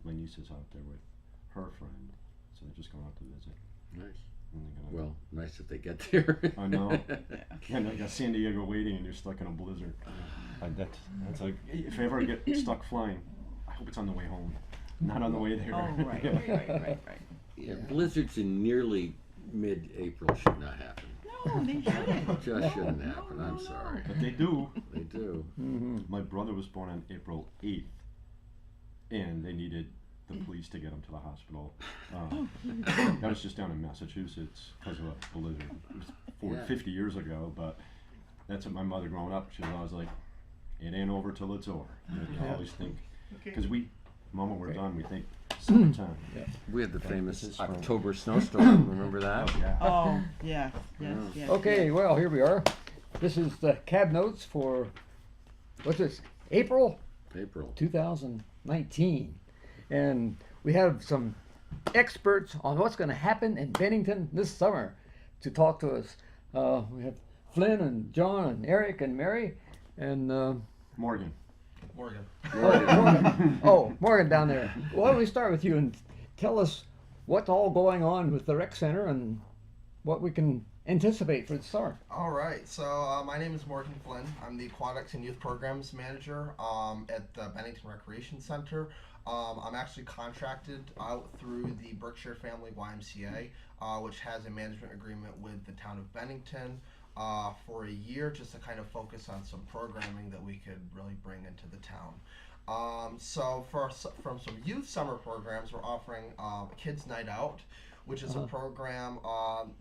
my niece is out there with her friend, so they're just going out to visit. Nice. And they're gonna, Well, nice if they get there. I know. And I got San Diego waiting, and you're stuck in a blizzard. That's like, if I ever get stuck flying, I hope it's on the way home, not on the way there. Oh, right. Yeah, blizzards in nearly mid-April should not happen. No, they shouldn't. Just shouldn't happen. I'm sorry. But they do. They do. Mm-hmm. My brother was born on April 8th, and they needed the police to get him to the hospital. That was just down in Massachusetts because of a blizzard. It was 50 years ago, but that's what my mother growing up, she was always like, it ain't over till it's over. You always think, because the moment we're done, we think summertime. We had the famous this is from- October snowstorm. Remember that? Oh, yeah. Oh, yeah, yes. Okay, well, here we are. This is the CABB Notes for, what's this, April April. 2019. And we have some experts on what's going to happen in Bennington this summer to talk to us. We have Flynn and John and Eric and Mary and Morgan. Morgan. Morgan. Oh, Morgan down there. Why don't we start with you and tell us what's all going on with the rec center and what we can anticipate for the summer. All right, so my name is Morgan Flynn. I'm the Aquatics and Youth Programs Manager at the Bennington Recreation Center. I'm actually contracted out through the Berkshire Family YMCA, which has a management agreement with the town of Bennington for a year, just to kind of focus on some programming that we could really bring into the town. So from some youth summer programs, we're offering Kids Night Out, which is a program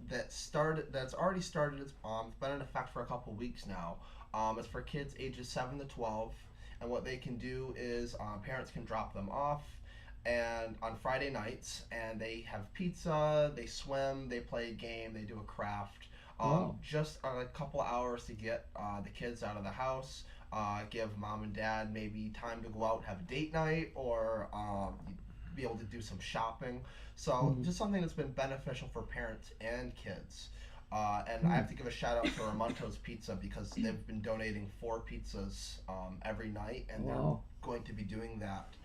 that's already started. It's been in effect for a couple weeks now. It's for kids ages 7 to 12, and what they can do is parents can drop them off and on Friday nights, and they have pizza, they swim, they play a game, they do a craft. Just a couple hours to get the kids out of the house, give mom and dad maybe time to go out and have a date night, or be able to do some shopping. So just something that's been beneficial for parents and kids. And I have to give a shout out to our Monteux pizza, because they've been donating 4 pizzas every night, and they're going to be doing that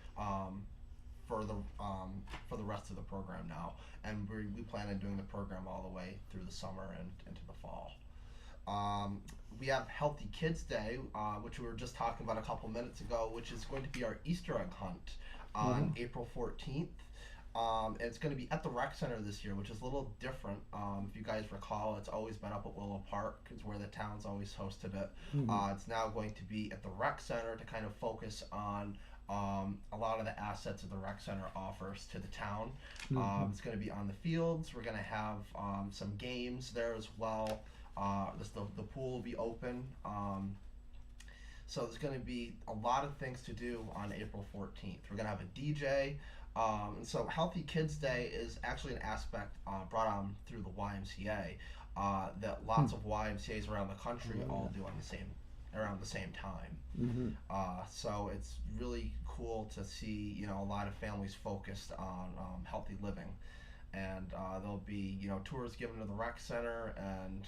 for the rest of the program now. And we plan on doing the program all the way through the summer and into the fall. We have Healthy Kids Day, which we were just talking about a couple minutes ago, which is going to be our Easter egg hunt on April 14th. And it's going to be at the rec center this year, which is a little different. If you guys recall, it's always been up at Willow Park. It's where the town's always hosted it. It's now going to be at the rec center to kind of focus on a lot of the assets that the rec center offers to the town. It's going to be on the fields. We're going to have some games there as well. The pool will be open. So there's going to be a lot of things to do on April 14th. We're going to have a DJ. And so Healthy Kids Day is actually an aspect brought on through the YMCA that lots of YMCAs around the country all do around the same time. So it's really cool to see a lot of families focused on healthy living. And there'll be tours given to the rec center, and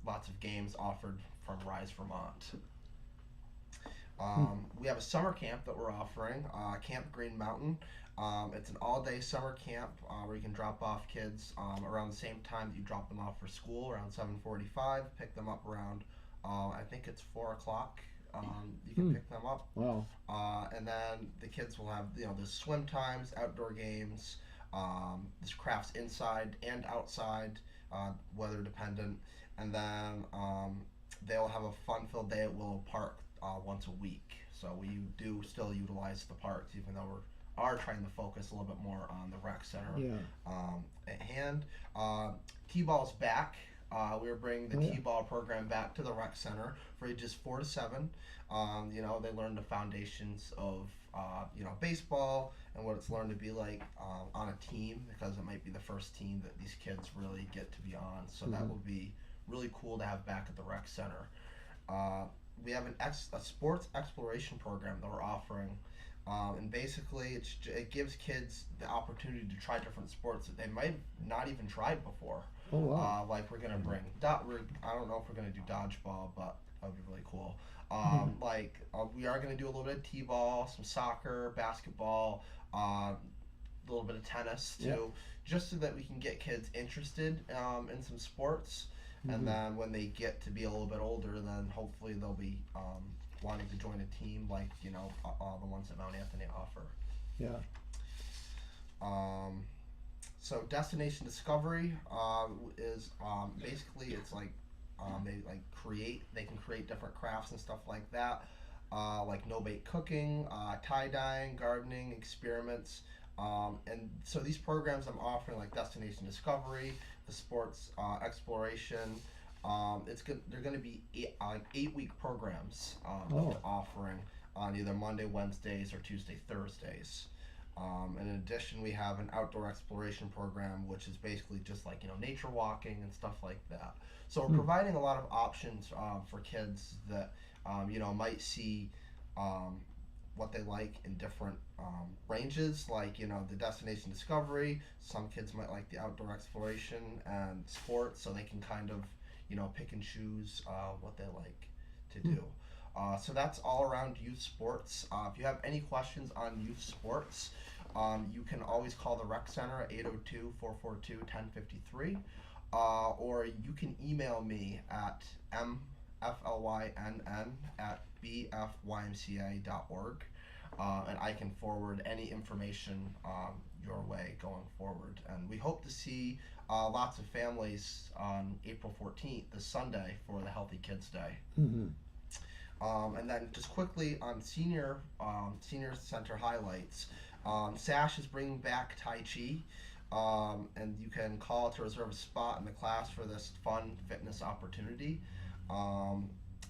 lots of games offered from Rise Vermont. We have a summer camp that we're offering, Camp Green Mountain. It's an all-day summer camp where you can drop off kids around the same time that you drop them off for school, around 7:45. Pick them up around, I think it's 4 o'clock. You can pick them up. Wow. And then the kids will have the swim times, outdoor games. There's crafts inside and outside, weather dependent. And then they'll have a fun-filled day at Willow Park once a week. So we do still utilize the parks, even though we are trying to focus a little bit more on the rec center at hand. T-ball's back. We're bringing the T-ball program back to the rec center for ages 4 to 7. They learn the foundations of baseball and what it's learned to be like on a team, because it might be the first team that these kids really get to be on. So that will be really cool to have back at the rec center. We have a sports exploration program that we're offering. And basically, it gives kids the opportunity to try different sports that they might not even tried before. Oh, wow. Like we're gonna bring I don't know if we're gonna do dodgeball, but That would be really cool. We are going to do a little bit of t-ball, some soccer, basketball, a little bit of tennis too, Yeah. just so that we can get kids interested in some sports. And then when they get to be a little bit older, then hopefully they'll be wanting to join a team like all the ones that Mount Anthony offer. Yeah. So Destination Discovery is basically it's like they can create different crafts and stuff like that, like no bake cooking, tie dyeing, gardening, experiments, and so these programs I'm offering like Destination Discovery, the sports exploration. They're going to be 8-week programs that we're offering on either Monday, Wednesdays, or Tuesday, Thursdays. And in addition, we have an outdoor exploration program, which is basically just like nature walking and stuff like that. So we're providing a lot of options for kids that might see what they like in different ranges, like the Destination Discovery. Some kids might like the outdoor exploration and sports, so they can kind of pick and choose what they like to do. So that's all around youth sports. If you have any questions on youth sports, you can always call the rec center at 802-442-1053, or you can email me at mflynn@bfymca.org, and I can forward any information your way going forward. And we hope to see lots of families on April 14th, this Sunday, for the Healthy Kids Day. And then just quickly on senior center highlights, SASH is bringing back Tai Chi, and you can call to reserve a spot in the class for this fun fitness opportunity.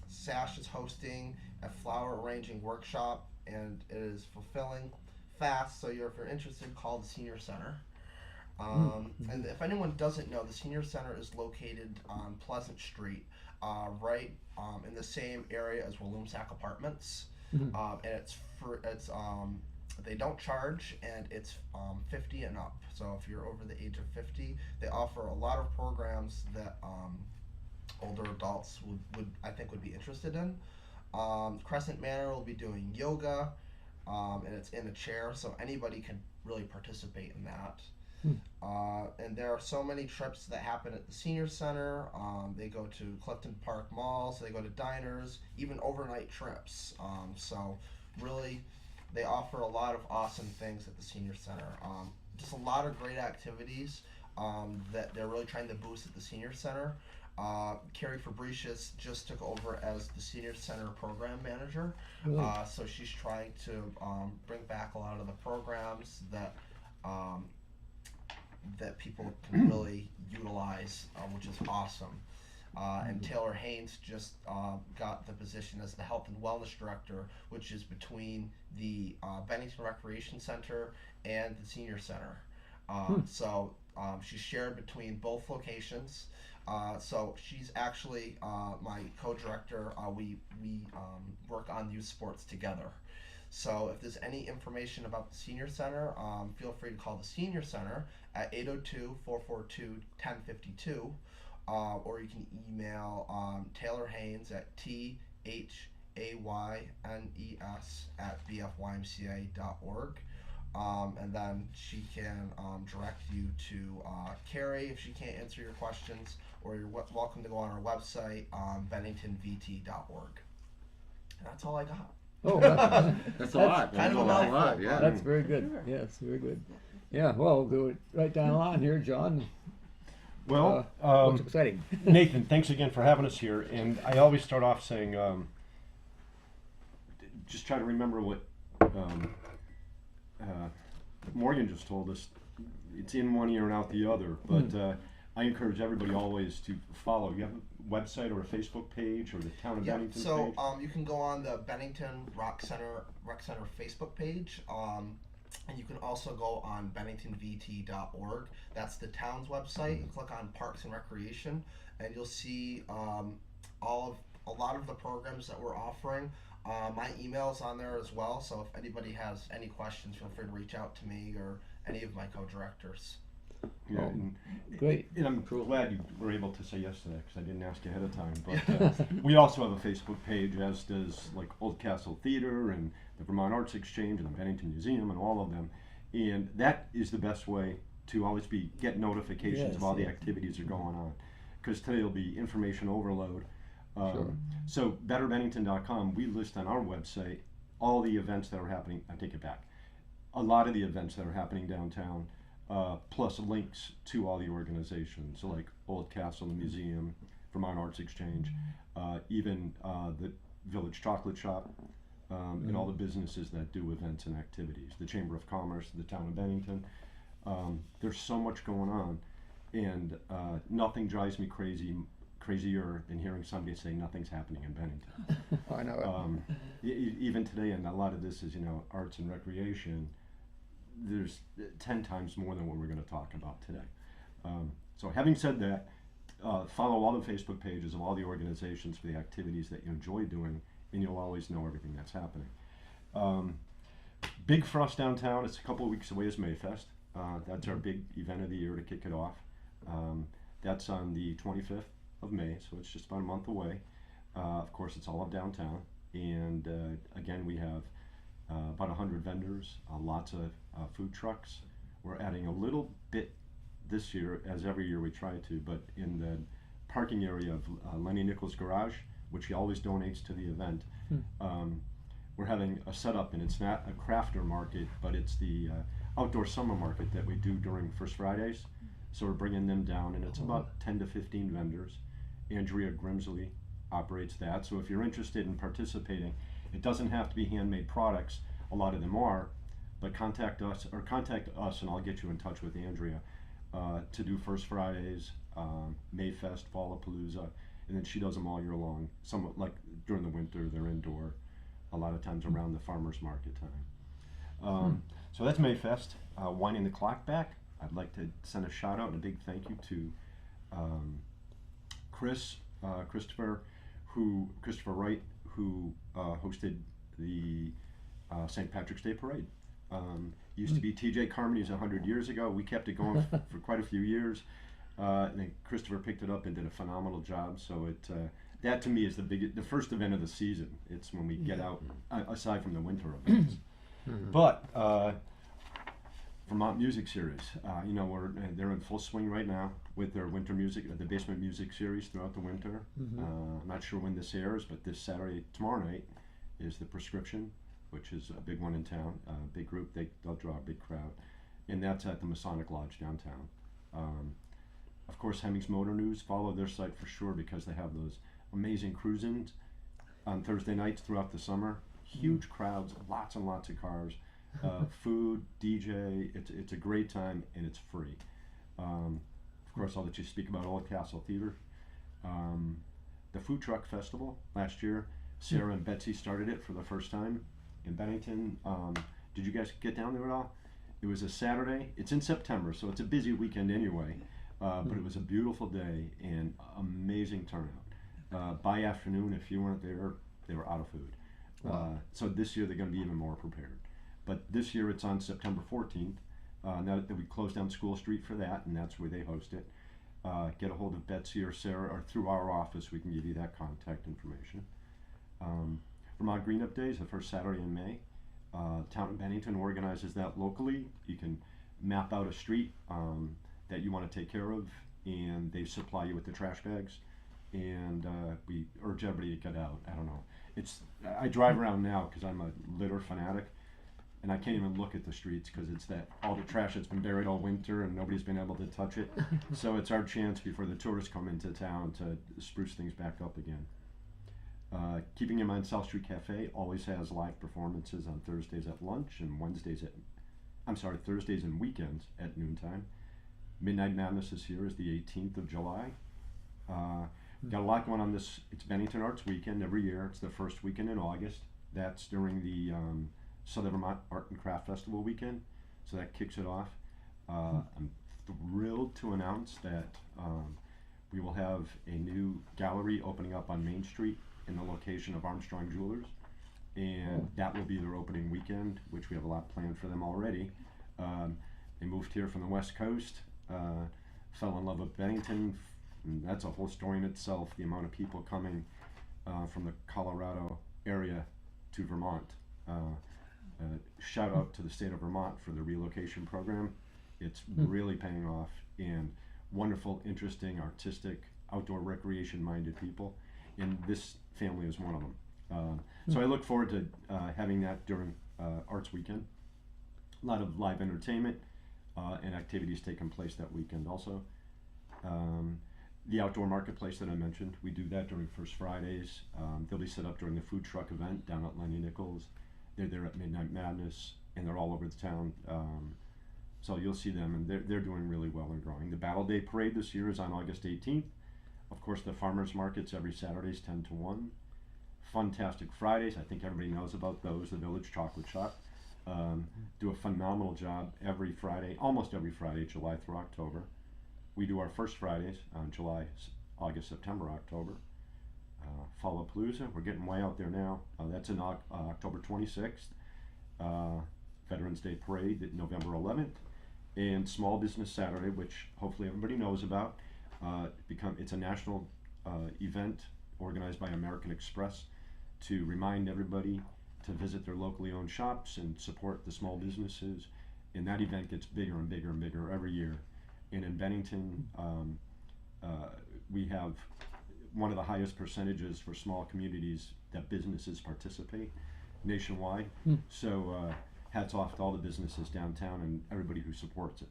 SASH is hosting a flower arranging workshop, and it is fulfilling fast, so if you're interested, call the senior center. And if anyone doesn't know, the senior center is located on Pleasant Street, right in the same area as Walloomsac Apartments, and they don't charge, and it's 50 and up. So if you're over the age of 50, they offer a lot of programs that older adults would be interested in. Crescent Manor will be doing yoga, and it's in a chair, so anybody can really participate in that. And there are so many trips that happen at the senior center. They go to Clifton Park Mall, so they go to diners, even overnight trips. So really, they offer a lot of awesome things at the senior center. Just a lot of great activities that they're really trying to boost at the senior center. Carrie Fabricius just took over as the senior center program manager. So she's trying to bring back a lot of the programs that people can really utilize, which is awesome. And Taylor Haynes just got the position as the Health and Wellness Director, which is between the Bennington Recreation Center and the Senior Center. So she's shared between both locations. So she's actually my co-director. We work on youth sports together. So if there's any information about the Senior Center, feel free to call the Senior Center at 802-442-1052, or you can email Taylor Haynes at thaynes@bfymca.org. And then she can direct you to Carrie if she can't answer your questions, or you're welcome to go on our website, benningtonvt.org. And that's all I got. Oh, That's a lot. kind of a lot, mouthful, yeah. that's very good. Yes, very good. Yeah, well, we'll go right down the line here, John. Well, What's exciting? Nathan, thanks again for having us here. And I always start off saying, just try to remember what Morgan just told us. It's in one ear and out the other. But I encourage everybody always to follow. You have a website or a Facebook page or the Town of Bennington so page? you can go on the Bennington Rec Center Facebook page. And you can also go on benningtonvt.org. That's the town's website. You click on Parks and Recreation, and you'll see a lot of the programs that we're offering. My email's on there as well, so if anybody has any questions, feel free to reach out to me or any of my co-directors. Yeah, Oh, and, great. and I'm glad you were able to say yes to that because I didn't ask you ahead of time. But we also have a Facebook page, as does like Old Castle Theater and the Vermont Arts Exchange and the Bennington Museum and all of them. And that is the best way to always get notifications Yes, of all the yes. activities that are going on. Because today will be information overload. Sure. So betterbennington.com, we list on our website all the events that are happening. I take it back. A lot of the events that are happening downtown, plus links to all the organizations, so like Old Castle, the Museum, Vermont Arts Exchange, even the Village Chocolate Shop, and all the businesses that do events and activities. The Chamber of Commerce, the town of Bennington. There's so much going on, and nothing drives me crazier than hearing somebody say nothing's happening in Bennington. I know it. Even today, and a lot of this is, arts and recreation, there's 10 times more than what we're going to talk about today. So having said that, follow all the Facebook pages of all the organizations for the activities that you enjoy doing, and you'll always know everything that's happening. Big for us downtown, it's a couple of weeks away, is Mayfest. That's our big event of the year to kick it off. That's on the 25th of May, so it's just about a month away. Of course, it's all of downtown, and again, we have about 100 vendors, lots of food trucks. We're adding a little bit this year, as every year we try to, but in the parking area of Lenny Nichols' garage, which he always donates to the event, we're having a setup, and it's not a crafter market, but it's the outdoor summer market that we do during First Fridays. So we're bringing them down, and it's about 10 to 15 vendors. Andrea Grimsley operates that, so if you're interested in participating, it doesn't have to be handmade products. A lot of them are, but contact us and I'll get you in touch with Andrea to do First Fridays, Mayfest, Fallapalooza, and then she does them all year long. Somewhat like during the winter, they're indoor, a lot of times around the farmer's market time. So that's Mayfest. Winding the clock back, I'd like to send a shout out and a big thank you to Christopher Wright, who hosted the St. Patrick's Day Parade. Used to be TJ Carmody's 100 years ago. We kept it going for quite a few years. And then Christopher picked it up and did a phenomenal job. So that to me is the first event of the season. It's when we get out, aside from the winter events. But Vermont Music Series, they're in full swing right now with their winter music, the Basement Music Series throughout the winter. I'm not sure when this airs, but this Saturday, tomorrow night, is the Prescription, which is a big one in town, big group. They'll draw a big crowd, and that's at the Masonic Lodge downtown. Of course, Hemmings Motor News, follow their site for sure, because they have those amazing cruise-ins on Thursday nights throughout the summer. Huge crowds, lots and lots of cars, food, DJ. It's a great time, and it's free. Of course, I'll let you speak about Old Castle Theater. The Food Truck Festival last year, Sarah and Betsy started it for the first time in Bennington. Did you guys get down there at all? It was a Saturday. It's in September, so it's a busy weekend anyway. But it was a beautiful day and amazing turnout. By afternoon, if you weren't there, they were out of food. So this year they're going to be even more prepared. But this year it's on September 14th. Now that we closed down School Street for that, and that's where they host it. Get a hold of Betsy or Sarah, or through our office, we can give you that contact information. Vermont Green Up Days, the first Saturday in May. Town of Bennington organizes that locally. You can map out a street that you want to take care of, and they supply you with the trash bags. And we urge everybody to get out. I don't know. I drive around now because I'm a litter fanatic, and I can't even look at the streets because it's all the trash that's been buried all winter and nobody's been able to touch it. So it's our chance before the tourists come into town to spruce things back up again. Keeping in mind, South Street Cafe always has live performances on Thursdays at lunch and Thursdays and weekends at noontime. Midnight Madness this year is the 18th of July. Got a lot going on this. It's Bennington Arts Weekend every year. It's the first weekend in August. That's during the Southern Vermont Art and Craft Festival weekend. So that kicks it off. I'm thrilled to announce that we will have a new gallery opening up on Main Street in the location of Armstrong Jewelers. And that will be their opening weekend, which we have a lot planned for them already. They moved here from the West Coast. fell in love with Bennington. And that's a whole story in itself, the amount of people coming from the Colorado area to Vermont. Shout out to the state of Vermont for the relocation program. It's really paying off, and wonderful, interesting, artistic, outdoor recreation minded people, and this family is one of them. So I look forward to having that during Arts Weekend. A lot of live entertainment and activities taking place that weekend also. The outdoor marketplace that I mentioned, we do that during First Fridays. They'll be set up during the food truck event down at Lenny Nichols. They're there at Midnight Madness, and they're all over the town. So you'll see them, and they're doing really well and growing. The Battle Day Parade this year is on August 18th. Of course, the farmers markets every Saturdays 10 to 1. Funtastic Fridays, I think everybody knows about those. The Village Chocolate Shop do a phenomenal job every Friday, almost every Friday, July through October. We do our First Fridays on July, August, September, October. Fallapalooza, we're getting way out there now. That's in October 26th. Veterans Day Parade at November 11th. And Small Business Saturday, which hopefully everybody knows about. It's a national event organized by American Express to remind everybody to visit their locally owned shops and support the small businesses. And that event gets bigger and bigger and bigger every year. And in Bennington, we have one of the highest percentages for small communities that businesses participate nationwide. So hats off to all the businesses downtown and everybody who supports it.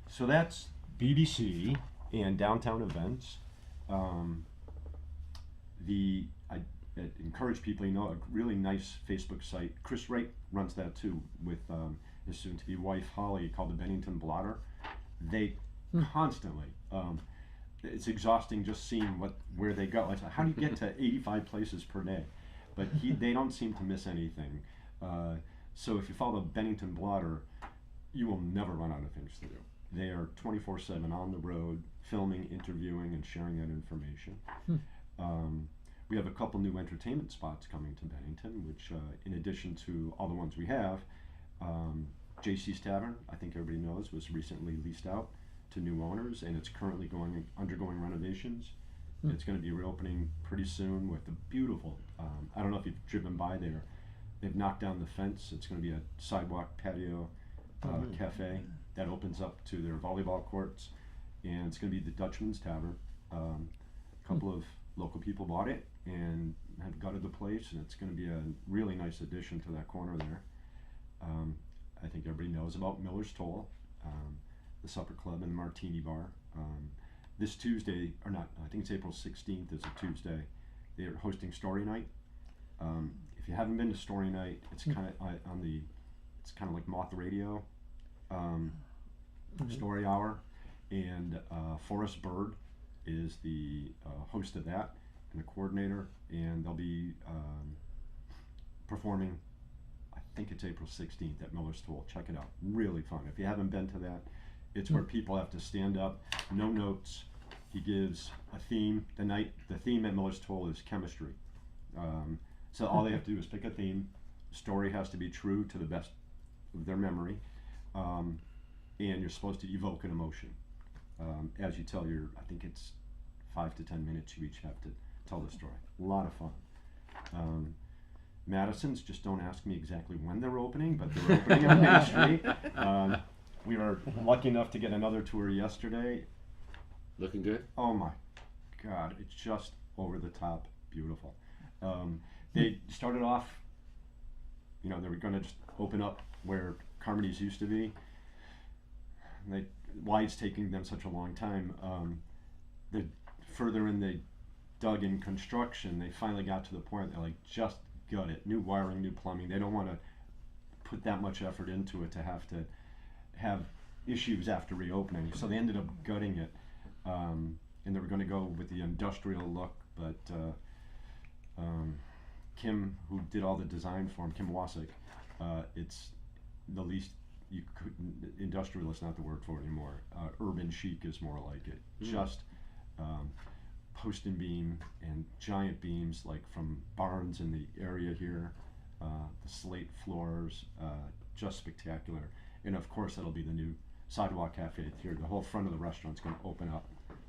So that's BBC and downtown events. I encourage people, a really nice Facebook site. Chris Wright runs that too with his soon-to-be wife Holly, called the Bennington Blotter. They constantly, it's exhausting just seeing where they go. It's like, how do you get to 85 places per day? But they don't seem to miss anything. So if you follow the Bennington Blotter, you will never run out of things to do. They are 24/7 on the road, filming, interviewing, and sharing that information. We have a couple new entertainment spots coming to Bennington, which, in addition to all the ones we have, JC's Tavern, I think everybody knows, was recently leased out to new owners, and it's currently undergoing renovations. It's going to be reopening pretty soon with a beautiful, I don't know if you've driven by there, they've knocked down the fence. It's going to be a sidewalk patio cafe that opens up to their volleyball courts, and it's going to be the Dutchman's Tavern. A couple of local people bought it and have gutted the place, and it's going to be a really nice addition to that corner there. I think everybody knows about Miller's Toll, the supper club and the Martini Bar. This Tuesday, or not, I think it's April 16th is a Tuesday, they're hosting Story Night. If you haven't been to Story Night, it's kind of it's kind of like Moth Radio, Story Hour, and Forrest Bird is the host of that and the coordinator, and they'll be performing, I think it's April 16th at Miller's Toll. Check it out, really fun. If you haven't been to that, it's where people have to stand up, no notes. He gives a theme. The theme at Miller's Toll is chemistry. So all they have to do is pick a theme. The story has to be true to the best of their memory, and you're supposed to evoke an emotion as you tell I think it's 5 to 10 minutes you each have to tell the story. A lot of fun. Madison's, just don't ask me exactly when they're opening, but they're opening on Main Street. We were lucky enough to get another tour yesterday. Looking good? Oh my God, it's just over the top beautiful. They started off, they were going to just open up where Carmody's used to be. Why it's taking them such a long time. The further in they dug in construction, they finally got to the point they're like, just gut it. New wiring, new plumbing. They don't want to put that much effort into it to have issues after reopening. So they ended up gutting it. And they were going to go with the industrial look, but Kim, who did all the design for him, Kim Wasik, it's the least industrial is not the word for it anymore. Urban chic is more like it. Just post and beam and giant beams like from barns in the area here, the slate floors, just spectacular. And of course that'll be the new sidewalk cafe here. The whole front of the restaurant's going to open up,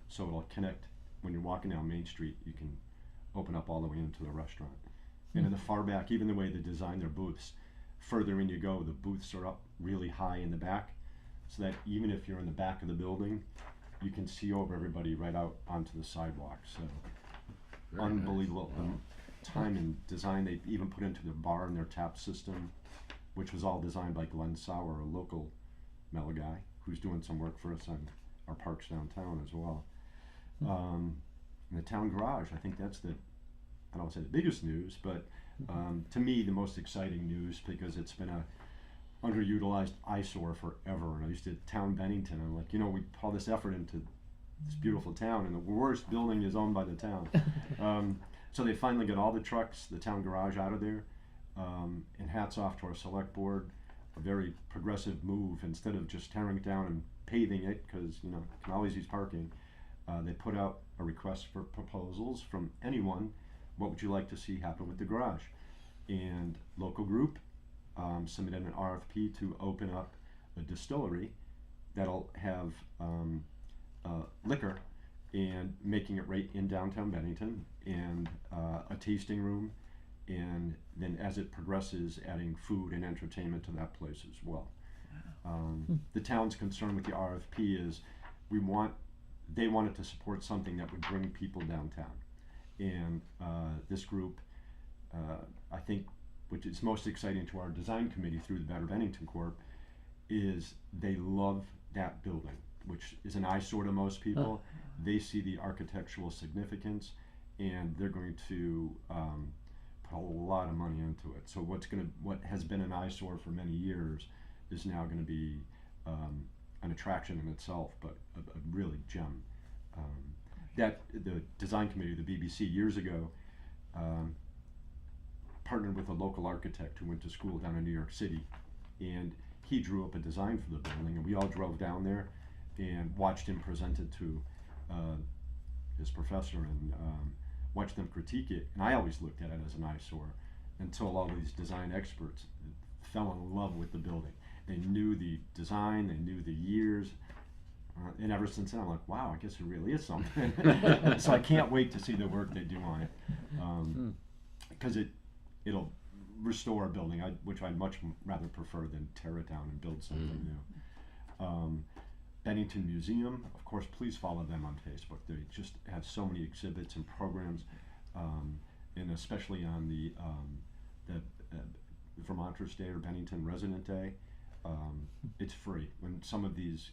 so it'll connect. When you're walking down Main Street, you can open up all the way into the restaurant. And in the far back, even the way they design their booths, further in you go, the booths are up really high in the back, so that even if you're in the back of the building, you can see over everybody right out onto the sidewalk. So Very unbelievable nice. Wow. time and design they even put into their bar and their tap system, which was all designed by Glenn Sauer, a local mellow guy who's doing some work for us on our parks downtown as well. And the town garage, I think that's I don't want to say the biggest news, but to me the most exciting news, because it's been a underutilized eyesore forever. And I used to town Bennington, I'm like, we put all this effort into this beautiful town, and the worst building is owned by the town. So they finally got all the trucks, the town garage, out of there, and hats off to our select board, a very progressive move. Instead of just tearing it down and paving it, because you can always use parking, they put out a request for proposals from anyone. What would you like to see happen with the garage? And local group submitted an RFP to open up a distillery that'll have liquor, and making it right in downtown Bennington, and a tasting room, and then as it progresses, adding food and entertainment to that place as well. The town's concern with the RFP is they wanted to support something that would bring people downtown. And this group, I think, which is most exciting to our design committee through the Better Bennington Corp, is they love that building, which is an eyesore to most people. They see the architectural significance, and they're going to put a lot of money into it. So what has been an eyesore for many years is now going to be an attraction in itself, but a really gem. That the design committee, the BBC, years ago, partnered with a local architect who went to school down in New York City, and he drew up a design for the building, and we all drove down there and watched him present it to his professor, and watched them critique it. And I always looked at it as an eyesore until all these design experts fell in love with the building. They knew the design, they knew the years, and ever since then I'm like, wow, I guess it really is something. So I can't wait to see the work they do on it, because it'll restore a building, which I'd much rather prefer than tear it down and build something new. Bennington Museum, of course, please follow them on Facebook. They just have so many exhibits and programs, and especially on the Vermonters Day or Bennington Resident Day. It's free. When some of these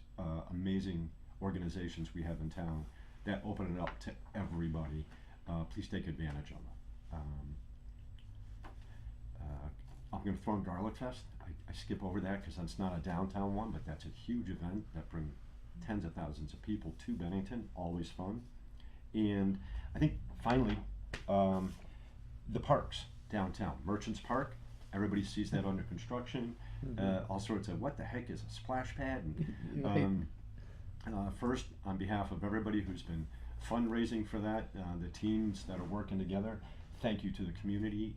amazing organizations we have in town that open it up to everybody, please take advantage of them. I'm going to throw in Garlic Fest. I skip over that because that's not a downtown one, but that's a huge event that brings tens of thousands of people to Bennington. Always fun. And I think finally, the parks downtown. Merchants Park, everybody sees that under construction. All sorts of, what the heck is a splash pad? And, first, on behalf of everybody who's been fundraising for that, the teams that are working together, thank you to the community.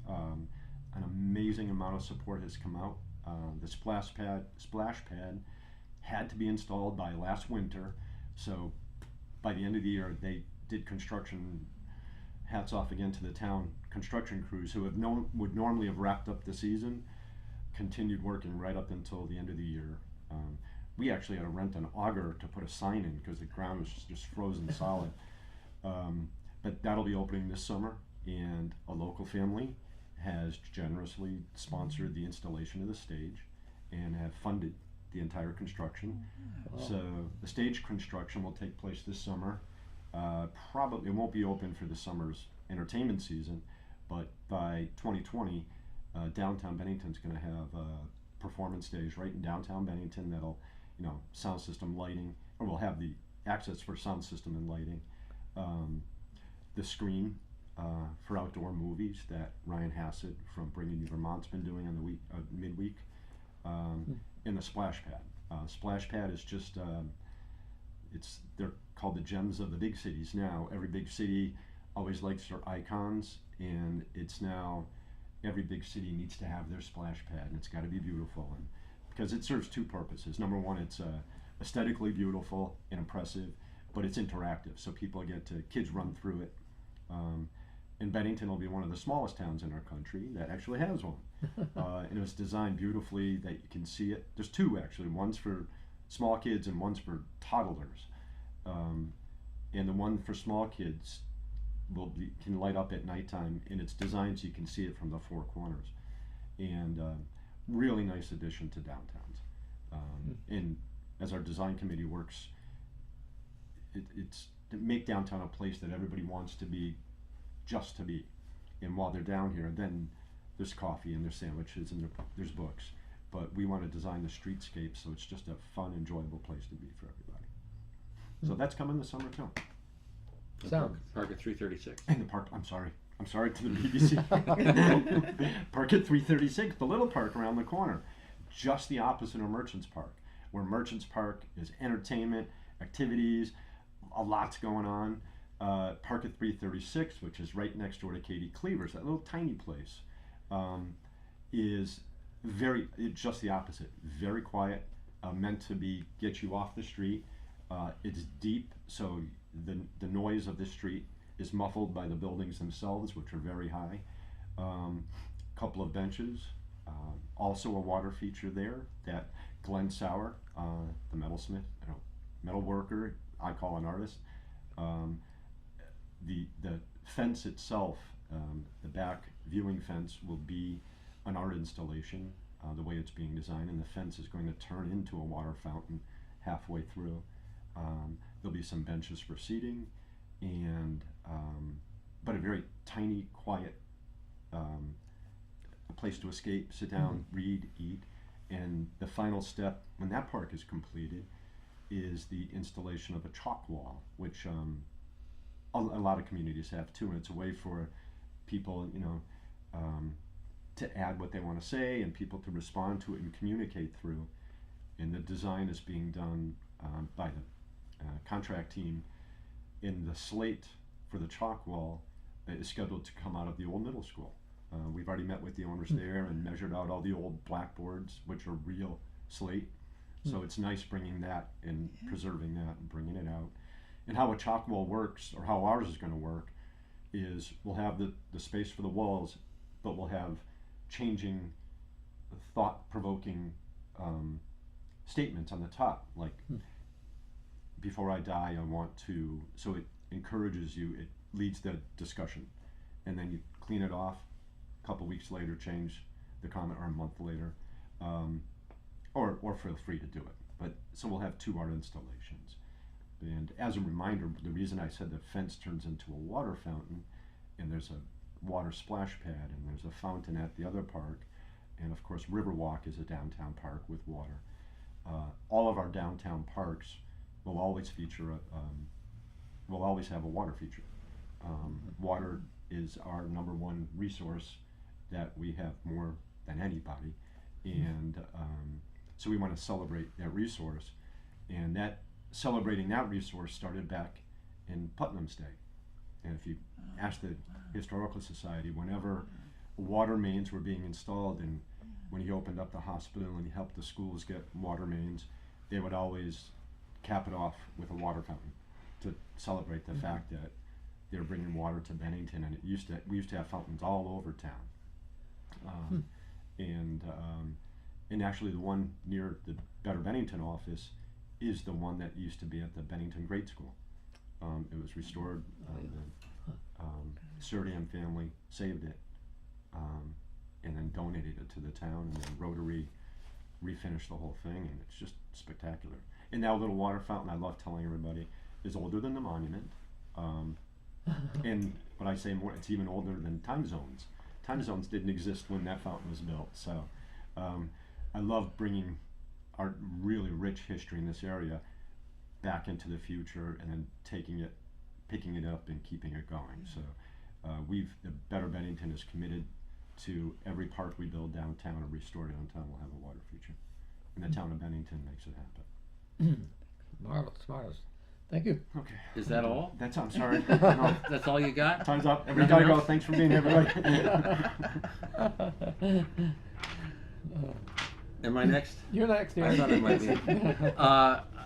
An amazing amount of support has come out. The splash pad had to be installed by last winter, so by the end of the year they did construction. Hats off again to the town construction crews who would normally have wrapped up the season, continued working right up until the end of the year. We actually had to rent an auger to put a sign in because the ground was just frozen solid. But that'll be opening this summer, and a local family has generously sponsored the installation of the stage and have funded the entire construction. Wow. So the stage construction will take place this summer. Probably it won't be open for the summer's entertainment season, but by 2020, downtown Bennington's going to have performance stage right in downtown Bennington that'll, sound system, lighting, or we'll have the access for sound system and lighting. The screen for outdoor movies that Ryan Hassett from Bringing You Vermont's been doing on the midweek, and the splash pad. Splash pad is just they're called the gems of the big cities now. Every big city always likes their icons, and it's now every big city needs to have their splash pad, and it's got to be beautiful, and because it serves two purposes. Number one, it's a aesthetically beautiful and impressive, but it's interactive, so kids run through it. And Bennington will be one of the smallest towns in our country that actually has one. And it was designed beautifully that you can see it. There's two actually, one's for small kids and one's for toddlers. And the one for small kids can light up at nighttime, and it's designed so you can see it from the four corners. And really nice addition to downtowns. And as our design committee works, it's to make downtown a place that everybody wants to be, just to be. And while they're down here, then there's coffee and there's sandwiches and there's books. But we want to design the streetscape so it's just a fun, enjoyable place to be for everybody. So that's coming this summer too. Park at 336. And the park, I'm sorry to the BBC. Park at 336, the little park around the corner, just the opposite of Merchants Park, where Merchants Park is entertainment, activities, a lot's going on. Park at 336, which is right next door to Katie Cleaver's, that little tiny place, is just the opposite. Very quiet, meant to get you off the street. It's deep, so the noise of the street is muffled by the buildings themselves, which are very high. Couple of benches, also a water feature there that Glenn Sauer, the metal worker, I call an artist. The fence itself, the back viewing fence, will be an art installation, the way it's being designed, and the fence is going to turn into a water fountain halfway through. There'll be some benches for seating, and but a very tiny, quiet, a place to escape, sit down, read, eat. And the final step, when that park is completed, is the installation of a chalk wall, which a lot of communities have too, and it's a way for people, to add what they want to say and people to respond to it and communicate through. And the design is being done by the contract team. In the slate for the chalk wall is scheduled to come out of the old middle school. We've already met with the owners there and measured out all the old blackboards, which are real slate. So it's nice bringing that and preserving that and bringing it out. And how a chalk wall works, or how ours is going to work, is we'll have the space for the walls, but we'll have changing, thought-provoking statements on the top, like, before I die, I want to, so it encourages you, it leads the discussion. And then you clean it off, a couple weeks later, change the comment, or a month later, or feel free to do it. But so we'll have 2 art installations. And as a reminder, the reason I said the fence turns into a water fountain, and there's a water splash pad, and there's a fountain at the other park, and of course Riverwalk is a downtown park with water. All of our downtown parks will always feature will always have a water feature. Water is our #1 resource that we have more than anybody, and so we want to celebrate that resource. And celebrating that resource started back in Putnam's day. And if you ask the Historical Society, whenever water mains were being installed, and when he opened up the hospital and he helped the schools get water mains, they would always cap it off with a water fountain to celebrate the fact that they're bringing water to Bennington. And we used to have fountains all over town. And actually the one near the Better Bennington office is the one that used to be at the Bennington Grade School. It was restored. The Surdam family saved it, and then donated it to the town, and then Rotary refinished the whole thing, and it's just spectacular. And that little water fountain, I love telling everybody, is older than the monument. And when I say more, it's even older than time zones. Time zones didn't exist when that fountain was built. So I love bringing our really rich history in this area back into the future, and then picking it up and keeping it going. So the Better Bennington is committed to every park we build downtown or restore downtown will have a water feature. And the town of Bennington makes it happen. Marvelous. Thank you. Okay. Is that all? I'm sorry. No, That's all you got? time's up. Everybody gotta go. Thanks for being here, everybody. Am I next? You're next, I thought I might be.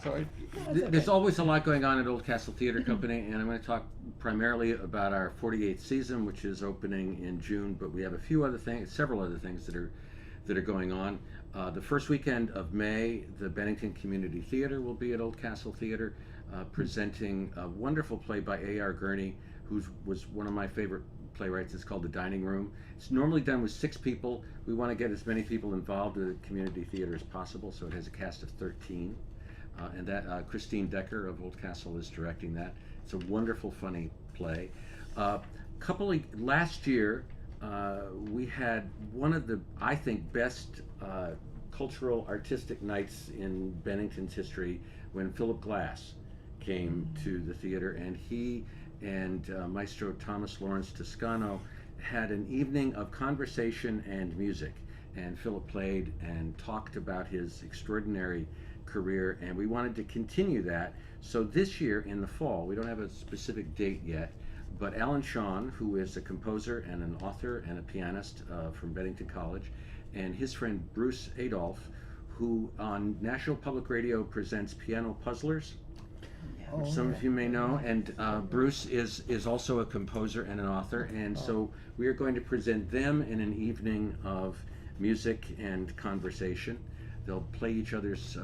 Sorry. There's always a lot going on at Old Castle Theater Company, and I'm going to talk primarily about our 48th season, which is opening in June. But we have a few other things, several other things that are going on. The first weekend of May, the Bennington Community Theater will be at Old Castle Theater, presenting a wonderful play by A.R. Gurney, who was one of my favorite playwrights. It's called The Dining Room. It's normally done with 6 people. We want to get as many people involved with the community theater as possible, so it has a cast of 13. And that Christine Decker of Old Castle is directing that. It's a wonderful, funny play. Last year, we had one of the, I think, best cultural artistic nights in Bennington's history when Philip Glass came to the theater, and he and Maestro Thomas Lawrence Toscano had an evening of conversation and music. And Philip played and talked about his extraordinary career, and we wanted to continue that. So this year in the fall, we don't have a specific date yet, but Alan Shawn, who is a composer and an author and a pianist from Bennington College, and his friend Bruce Adolph, who on National Public Radio presents Piano Puzzlers, which some of you may know, and Bruce is also a composer and an author, and so we are going to present them in an evening of music and conversation. They'll play each other's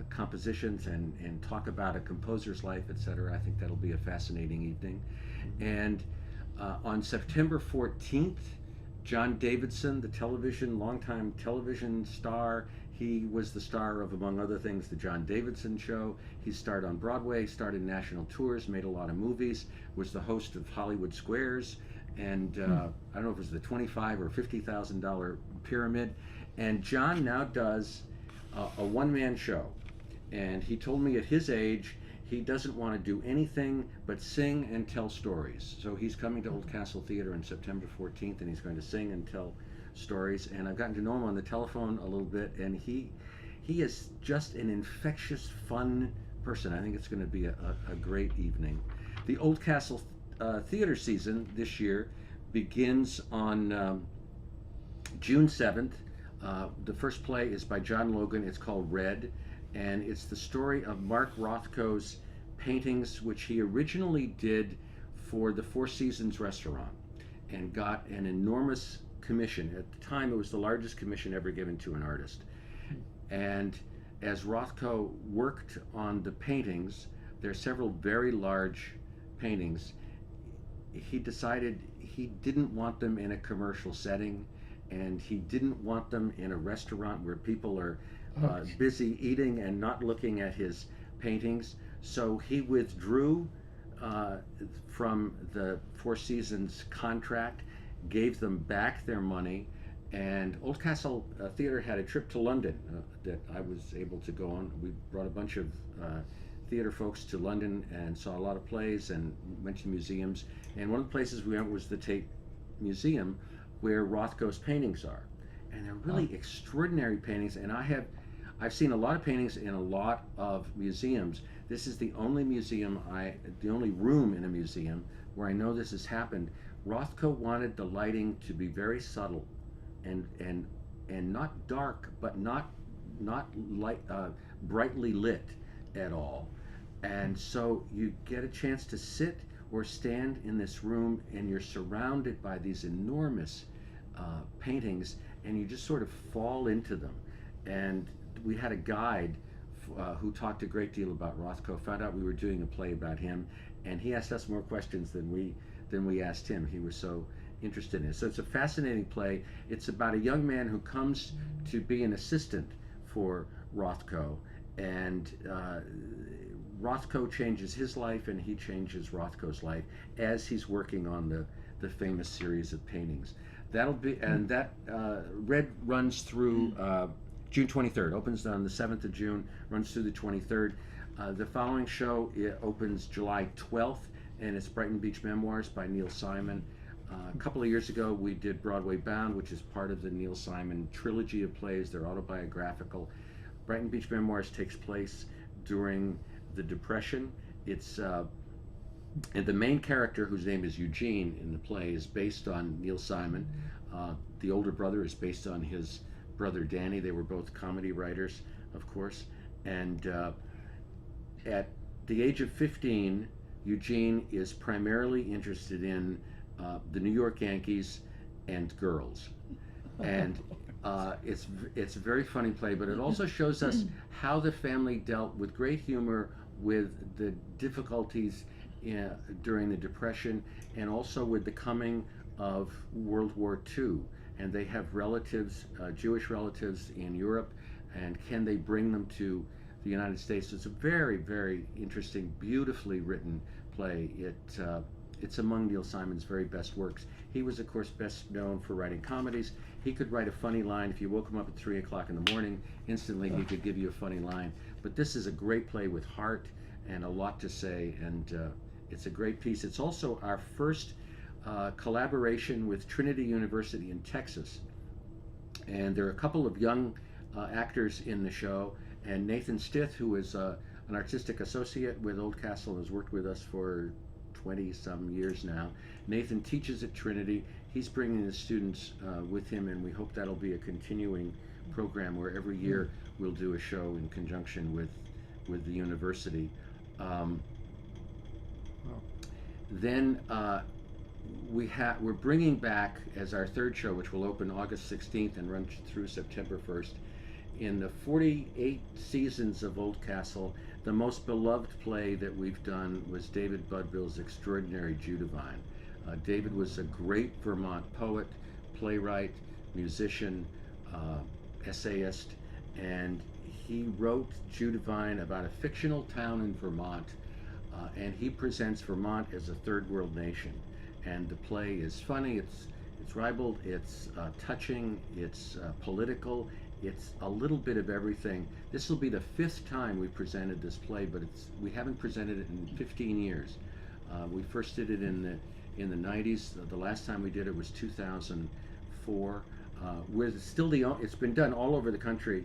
compositions and talk about a composer's life, etc. I think that'll be a fascinating evening. And on September 14th, John Davidson, the longtime television star, he was the star of, among other things, The John Davidson Show. He starred on Broadway, started national tours, made a lot of movies, was the host of Hollywood Squares, and I don't know if it was the $25,000 or $50,000 pyramid. And John now does a one-man show. And he told me at his age, he doesn't want to do anything but sing and tell stories. So he's coming to Old Castle Theater on September 14th, and he's going to sing and tell stories. And I've gotten to know him on the telephone a little bit, and he is just an infectious, fun person. I think it's going to be a great evening. The Old Castle Theater season this year begins on June 7th. The first play is by John Logan. It's called Red, and it's the story of Mark Rothko's paintings, which he originally did for the Four Seasons restaurant and got an enormous commission. At the time, it was the largest commission ever given to an artist. And as Rothko worked on the paintings, there are several very large paintings, he decided he didn't want them in a commercial setting, and he didn't want them in a restaurant where people are busy eating and not looking at his paintings. So he withdrew from the Four Seasons contract, gave them back their money, and Old Castle Theatre had a trip to London that I was able to go on. We brought a bunch of theatre folks to London and saw a lot of plays and went to museums. And one of the places we went was the Tate Museum, where Rothko's paintings are. And they're really extraordinary paintings, and I've seen a lot of paintings in a lot of museums. This is the only the only room in a museum where I know this has happened. Rothko wanted the lighting to be very subtle and not dark, but not light, brightly lit at all. And so you get a chance to sit or stand in this room, and you're surrounded by these enormous paintings, and you just sort of fall into them. And we had a guide who talked a great deal about Rothko, found out we were doing a play about him, and he asked us more questions than we asked him. He was so interested in it. So it's a fascinating play. It's about a young man who comes to be an assistant for Rothko, and Rothko changes his life, and he changes Rothko's life as he's working on the famous series of paintings. That'll be, and that Red runs through June 23rd. Opens on the 7th of June, runs through the 23rd. The following show opens July 12th, and it's Brighton Beach Memoirs by Neil Simon. A couple of years ago, we did Broadway Bound, which is part of the Neil Simon trilogy of plays. They're autobiographical. Brighton Beach Memoirs takes place during the Depression. It's and the main character, whose name is Eugene in the play, is based on Neil Simon. The older brother is based on his brother Danny. They were both comedy writers, of course. And at the age of 15, Eugene is primarily interested in the New York Yankees and girls. And it's a very funny play, but it also shows us how the family dealt with great humor with the difficulties during the Depression, and also with the coming of World War II. And they have relatives, Jewish relatives in Europe, and can they bring them to the United States? It's a very, very interesting, beautifully written play. It's among Neil Simon's very best works. He was, of course, best known for writing comedies. He could write a funny line. If you woke him up at 3 o'clock in the morning, instantly he could give you a funny line. But this is a great play with heart and a lot to say, and it's a great piece. It's also our first collaboration with Trinity University in Texas. And there are a couple of young actors in the show, and Nathan Stith, who is an artistic associate with Oldcastle and has worked with us for 20-some years now. Nathan teaches at Trinity. He's bringing the students with him, and we hope that'll be a continuing program where every year we'll do a show in conjunction with the university. Then we're bringing back as our third show, which will open August 16th and run through September 1st. In the 48 seasons of Oldcastle, the most beloved play that we've done was David Budville's Extraordinary Judavine. David was a great Vermont poet, playwright, musician, essayist, and he wrote Judavine about a fictional town in Vermont, and he presents Vermont as a third world nation. And the play is funny, it's ribald, it's touching, it's political, it's a little bit of everything. This will be the 5th time we presented this play, but we haven't presented it in 15 years. We first did it in the 90s. The last time we did it was 2004. We're still it's been done all over the country.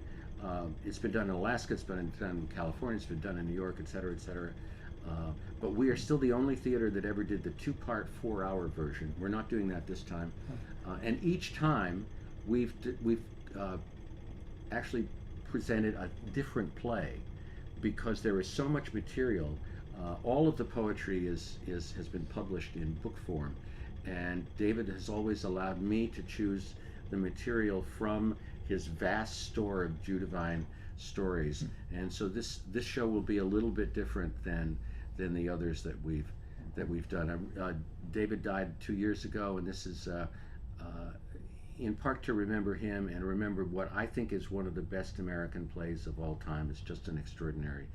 It's been done in Alaska, it's been done in California, it's been done in New York, et cetera, et cetera. But we are still the only theater that ever did the 2-part, 4-hour version. We're not doing that this time. And each time we've actually presented a different play, because there is so much material. All of the poetry has been published in book form, and David has always allowed me to choose the material from his vast store of Judavine stories. And so this show will be a little bit different than the others that we've done. David died 2 years ago, and this is in part to remember him and remember what I think is one of the best American plays of all time. It's just an extraordinary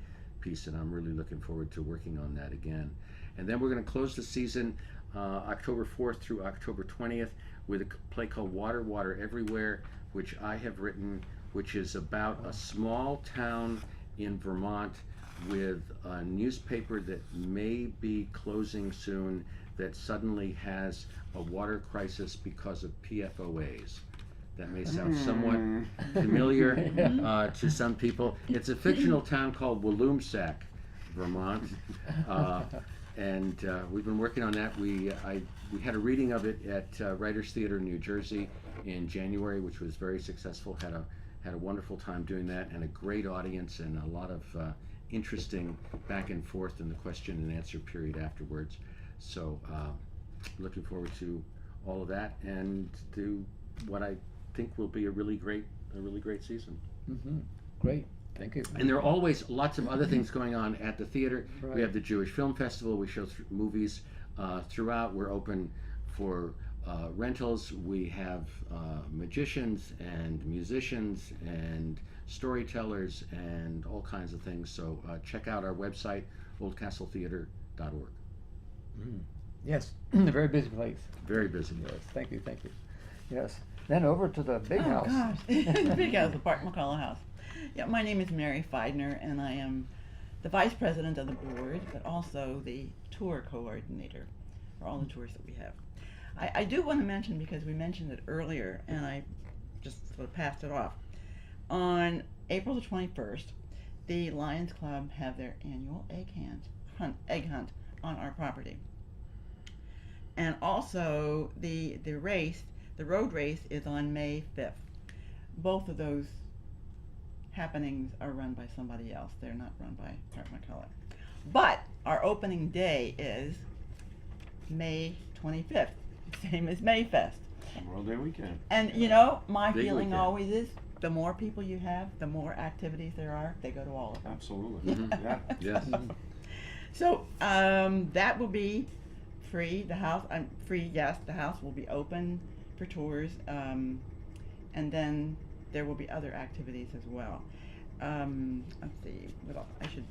piece, and I'm really looking forward to working on that again. And then we're going to close the season October 4th through October 20th with a play called Water, Water Everywhere, which I have written, which is about a small town in Vermont with a newspaper that may be closing soon, that suddenly has a water crisis because of PFOAs. That may sound somewhat familiar to some people. It's a fictional town called Walloomsac, Vermont, and we've been working on that. We had a reading of it at Writers Theater in New Jersey in January, which was very successful. Had a wonderful time doing that, and a great audience, and a lot of interesting back and forth in the question and answer period afterwards. So looking forward to all of that, and to what I think will be a really great season. Mm-hmm. Great, thank you. And there are always lots of other things going on at the theater. Right. We have the Jewish Film Festival. We show movies throughout. We're open for rentals. We have magicians and musicians and storytellers and all kinds of things. So check out our website, oldcastletheater.org. Yes, a very busy place. Very busy. Yes, thank you. Yes, then over to the big house. Gosh, the big house, the Bart McCullough House. Yeah, my name is Mary Feidner, and I am the vice president of the board, but also the tour coordinator for all the tours that we have. I do want to mention, because we mentioned it earlier, and I just sort of passed it off. On April the 21st, the Lions Club have their annual egg hunt on our property. And also the road race is on May 5th. both of those happenings are run by somebody else. They're not run by Park McCullough. But our opening day is May 25th, same as Mayfest. Memorial Day weekend. And you know, my Big feeling weekend. always is the more people you have, the more activities there are, they go to all of them. Absolutely. Mhm. Yeah. Yes. So that will be free. The house, free. Yes, the house will be open for tours, and then there will be other activities as well. Let's see. What else? I should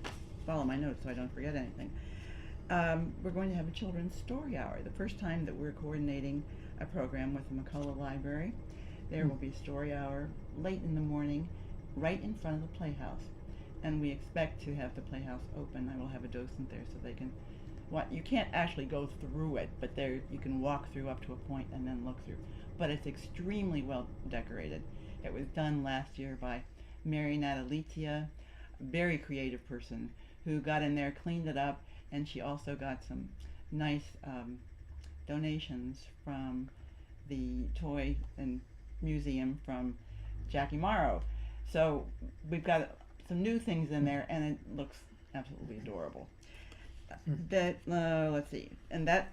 follow my notes so I don't forget anything. We're going to have a children's story hour. The first time that we're coordinating a program with the McCullough Library. There will be a story hour late in the morning, right in front of the Playhouse. And we expect to have the Playhouse open. I will have a docent there so they can, you can't actually go through it, but there you can walk through up to a point and then look through. But it's extremely well decorated. It was done last year by Mary Natalitia, a very creative person who got in there, cleaned it up, and she also got some nice donations from the Toy and Museum from Jackie Morrow. So we've got some new things in there, and it looks absolutely adorable. That let's see, and that.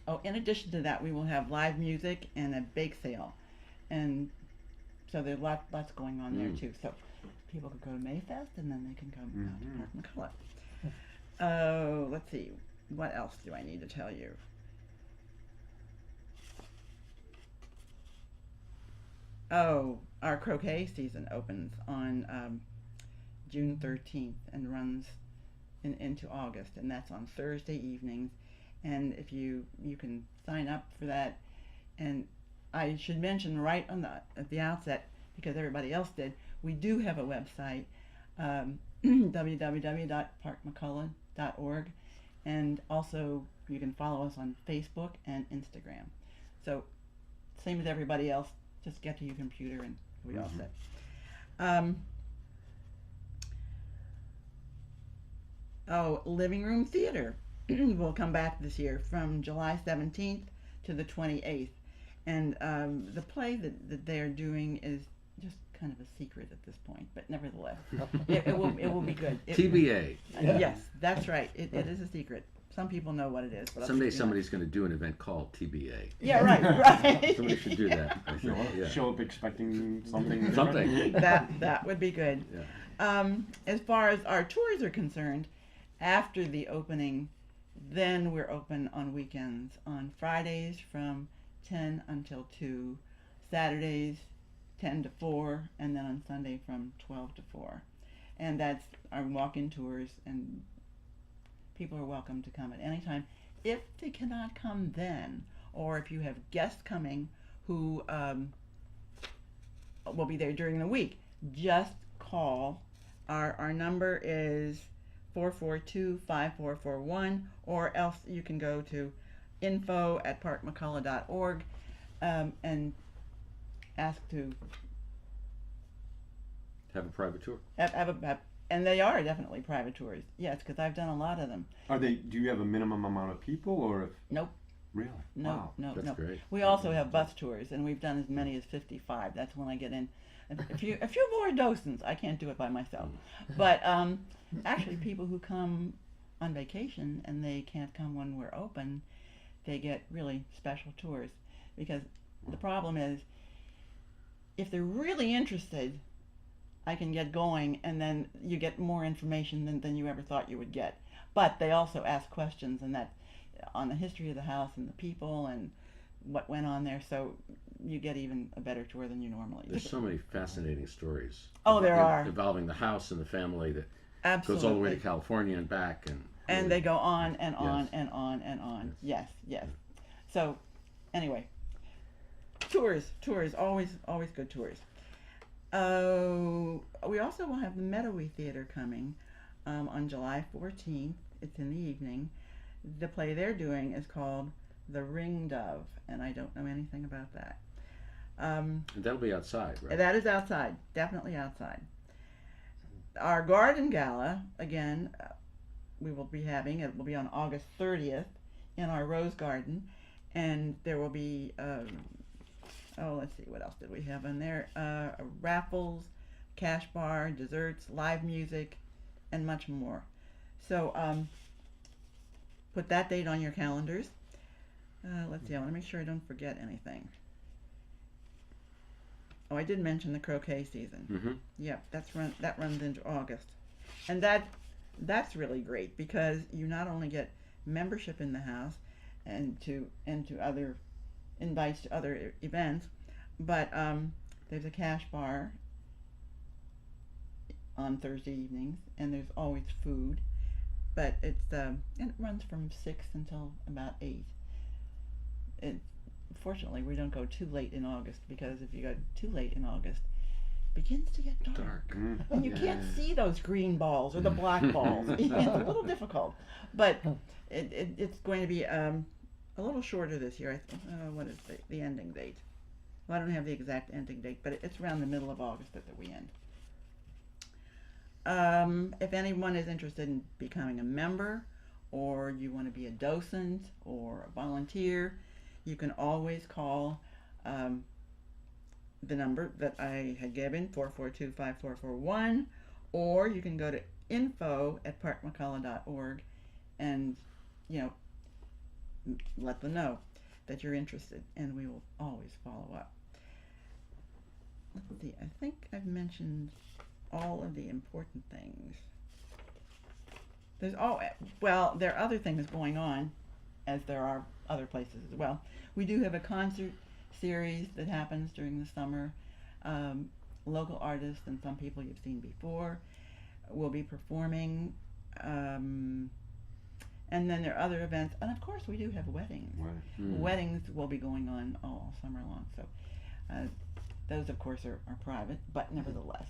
Oh, in addition to that, we will have live music and a bake sale, and so there's lots going on there too. So people could go to Mayfest, and then they can come out to Park McCullough. Let's see, what else do I need to tell you? Oh, our croquet season opens on June 13th and runs into August, and that's on Thursday evenings. And if you can sign up for that, and I should mention right at the outset, because everybody else did, we do have a website, www.parkmccullough.org, and also you can follow us on Facebook and Instagram. So same as everybody else, just get to your computer and we all set. Living room theater will come back this year from July 17th to the 28th. And the play that they're doing is just kind of a secret at this point, but nevertheless, it will be good. TBA. Yes, that's right. It is a secret. Some people know what it is. But Someday others do not. somebody's going to do an event called TBA. Yeah, right. Somebody should do that. I think. Yeah. Show up expecting something. Something. that would be good. Yeah. As far as our tours are concerned, after the opening, then we're open on weekends, on Fridays from 10 until 2, Saturdays 10 to 4, and then on Sunday from 12 to 4. And that's our walk-in tours, and people are welcome to come at any time. If they cannot come then, or if you have guests coming who will be there during the week, just call. Our number is 442-5441, or else you can go to info@parkmccullough.org and ask to Have a private tour. and they are definitely private tours. Yes, because I've done a lot of them. Do you have a minimum amount of people, or if? Nope. Really? No, Wow. no, That's no. great. We also have bus tours, and we've done as many as 55. That's when I get in a few more docents. I can't do it by myself. But actually, people who come on vacation and they can't come when we're open, they get really special tours. Because the problem is, if they're really interested, I can get going, and then you get more information than you ever thought you would get. But they also ask questions, and that on the history of the house and the people and what went on there, so you get even a better tour than you normally do. There's so many fascinating stories. Oh, there are. Involving the house and the family that Absolutely. goes all the way to California and back. And they go on and on Yes. and on and on. Yes, yes. So, anyway, tours, always good tours. We also will have the Meadowy Theater coming on July 14th. It's in the evening. The play they're doing is called The Ring Dove, and I don't know anything about that. And that'll be outside, right? That is outside, definitely outside. Our garden gala, again, we will be having, it will be on August 30th in our rose garden, and there will be Oh, let's see, what else did we have on there? Raffles, cash bar, desserts, live music, and much more. So put that date on your calendars. Let's see, I want to make sure I don't forget anything. Oh, I did mention the croquet season. Mm-hmm. Yep, that runs into August, and that's really great because you not only get membership in the house and to other invites to other events, but there's a cash bar on Thursday evenings, and there's always food, but and it runs from 6 until about 8. Fortunately, we don't go too late in August, because if you go too late in August, it begins to get dark. And you can't see those green balls or the black balls. It's a little difficult, but it's going to be a little shorter this year. What is the ending date? Well, I don't have the exact ending date, but it's around the middle of August that we end. If anyone is interested in becoming a member, or you want to be a docent or a volunteer, you can always call the number that I had given, 442-5441, or you can go to info@parkmccullough.org and, let them know that you're interested, and we will always follow up. Let's see, I think I've mentioned all of the important things. There are other things going on, as there are other places as well. We do have a concert series that happens during the summer. Local artists and some people you've seen before will be performing. And then there are other events. And of course, we do have weddings. Weddings will be going on all summer long. So those, of course, are private, but nevertheless.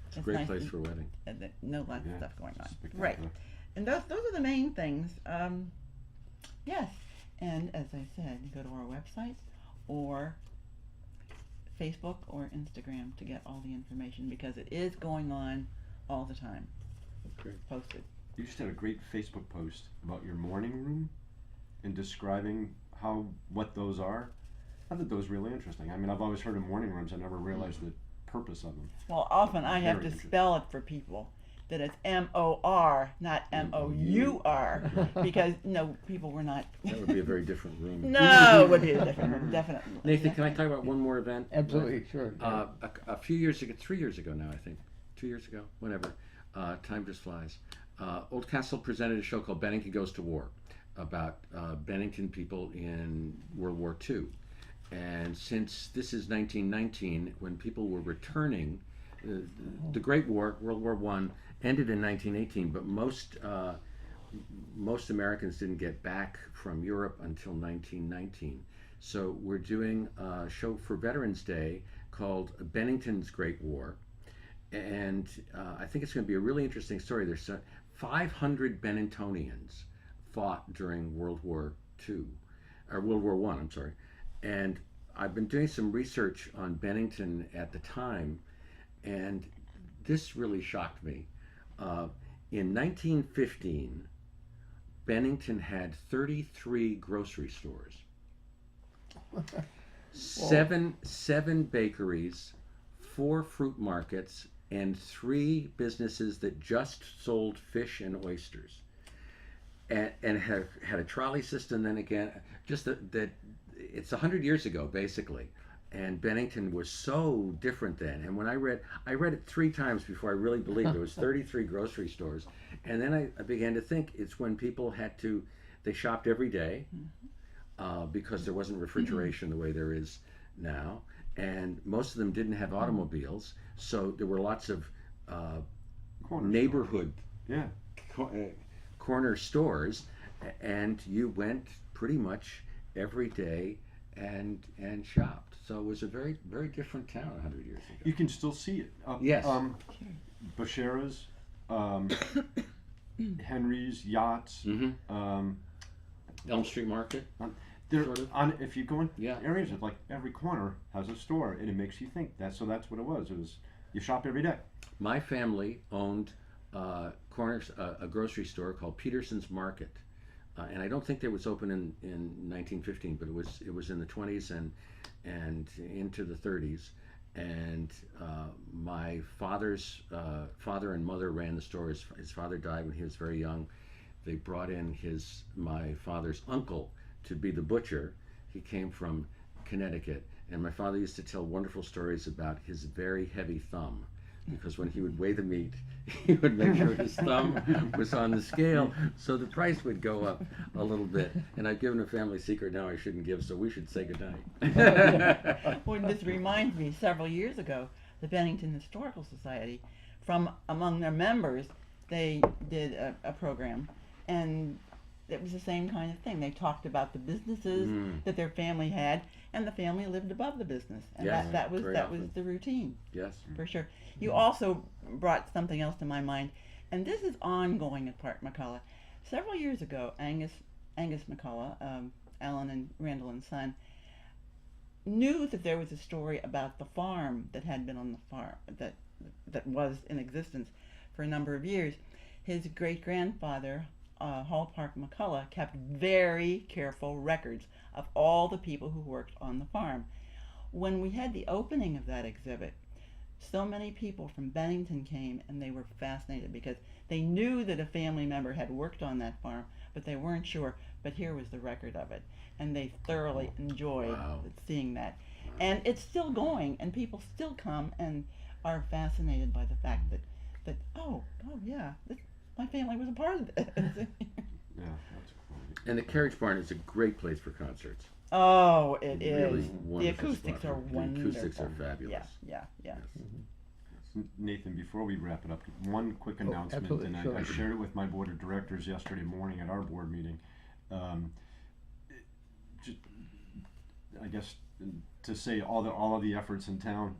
It's a great place for a wedding. Lots of stuff going on. Right. And those are the main things. Yes. And as I said, you go to our website or Facebook or Instagram to get all the information, because it is going on all the time. Okay. Posted. You just had a great Facebook post about your morning room and describing what those are. I thought that was really interesting. I mean, I've always heard of morning rooms. I never realized the purpose of them. Well, often I have Very to interesting. spell it for people, that it's M-O-R, not M-O-U-R, because people were not. That would be a very different room. No, it would be a different room, definitely. Nathan, can I talk about one more event? Absolutely, sure. A few years ago, 3 years ago now, I think, 2 years ago, whatever. Time just flies. Oldcastle presented a show called Bennington Goes to War, about Bennington people in World War II. And since this is 1919, when people were returning, the Great War, World War I, ended in 1918, but most Americans didn't get back from Europe until 1919. So we're doing a show for Veterans Day called Bennington's Great War. And I think it's going to be a really interesting story. There's 500 Benningtonians fought during World War II, or World War I, I'm sorry. And I've been doing some research on Bennington at the time, and this really shocked me. In 1915, Bennington had 33 grocery stores, seven bakeries, 4 fruit markets, and 3 businesses that just sold fish and oysters, and had a trolley system. Then again, just that it's 100 years ago basically, and Bennington was so different then. And when I read it 3 times before I really believed there was 33 grocery stores. And then I began to think it's when people they shopped every day, because there wasn't refrigeration the way there is now, and most of them didn't have automobiles, so there were lots of neighborhood corner stores, and you went pretty much every day and shopped. So it was a very, very different town 100 years ago. You can still see it. Yes. Bashara's, Henry's, Yachts. Elm Street Market. Sort of. If you go in Yeah. areas, like every corner has a store, and it makes you think that. So that's what it was. It was you shop every day. My family owned a grocery store called Peterson's Market and I don't think it was open in 1915, but it was in the 20s and into the 30s. And my father's father and mother ran the store. His father died when he was very young. They brought in my father's uncle to be the butcher. He came from Connecticut, and my father used to tell wonderful stories about his very heavy thumb, because when he would weigh the meat, he would make sure his thumb was on the scale, so the price would go up a little bit. And I've given a family secret now I shouldn't give, so we should say goodnight. Well, this reminds me, several years ago, the Bennington Historical Society, from among their members, they did a program, and it was the same kind of thing. They talked about the businesses that their family had, and the family lived above the business, and Yes, that was very that was often. the routine, Yes. for sure. You also brought something else to my mind, and this is ongoing at Park McCullough. Several years ago, Angus McCullough, Alan and Randall and son, knew that there was a story about the farm that had been on the farm that was in existence for a number of years. His great-grandfather, Hall Park McCullough, kept very careful records of all the people who worked on the farm. When we had the opening of that exhibit, so many people from Bennington came, and they were fascinated because they knew that a family member had worked on that farm, but they weren't sure. But here was the record of it, and they thoroughly enjoyed Wow. seeing that. And it's still going, and people still come and are fascinated by the fact that oh yeah, my family was a part of it. Yeah, that's cool. And the Carriage Barn is a great place for concerts. Oh, it Really is. The wonderful acoustics spot. are The wonderful. acoustics are fabulous. Yeah. Yes. Nathan, before we wrap it up, one quick announcement, absolutely, and sure. I shared it with my board of directors yesterday morning at our board meeting. Just, I guess to say all of the efforts in town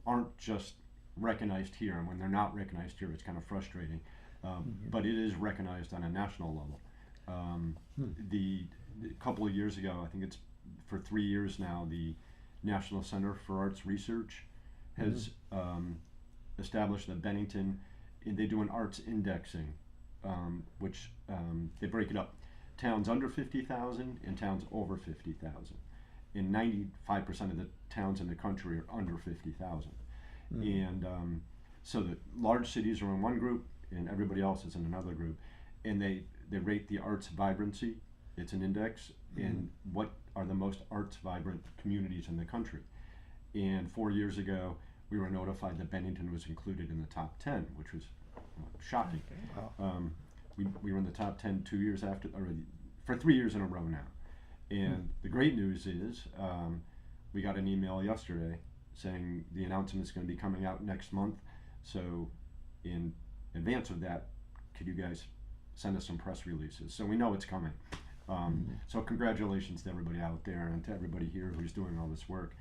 aren't just recognized here, and when they're not recognized here, it's kind of frustrating. But it is recognized on a national level. A couple of years ago, I think it's for 3 years now, the National Center for Arts Research has established that Bennington, they do an arts indexing, which they break it up. Towns under 50,000 and towns over 50,000. And 95% of the towns in the country are under 50,000. And so the large cities are in one group and everybody else is in another group. And they rate the arts vibrancy. It's an index in what are the most arts vibrant communities in the country. And 4 years ago, we were notified that Bennington was included in the top 10, which was shocking. We were in the top 10 2 years after, or for 3 years in a row now. And the great news is we got an email yesterday saying the announcement is going to be coming out next month. So in advance of that, could you guys send us some press releases so we know it's coming? So congratulations to everybody out there and to everybody here who's doing all this work.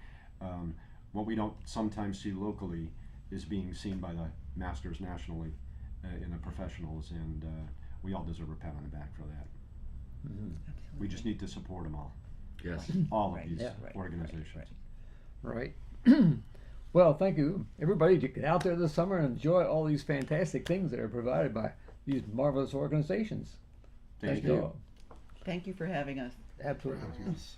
What we don't sometimes see locally is being seen by the masters nationally and the professionals, and we all deserve a pat on the back for that. We just need to support them all, Yes. all Right, of these yeah, organizations. right. Well, thank you, everybody, to get out there this summer and enjoy all these fantastic things that are provided by these marvelous organizations. Thank you you. all. Thank you for having us. For Absolutely. having us.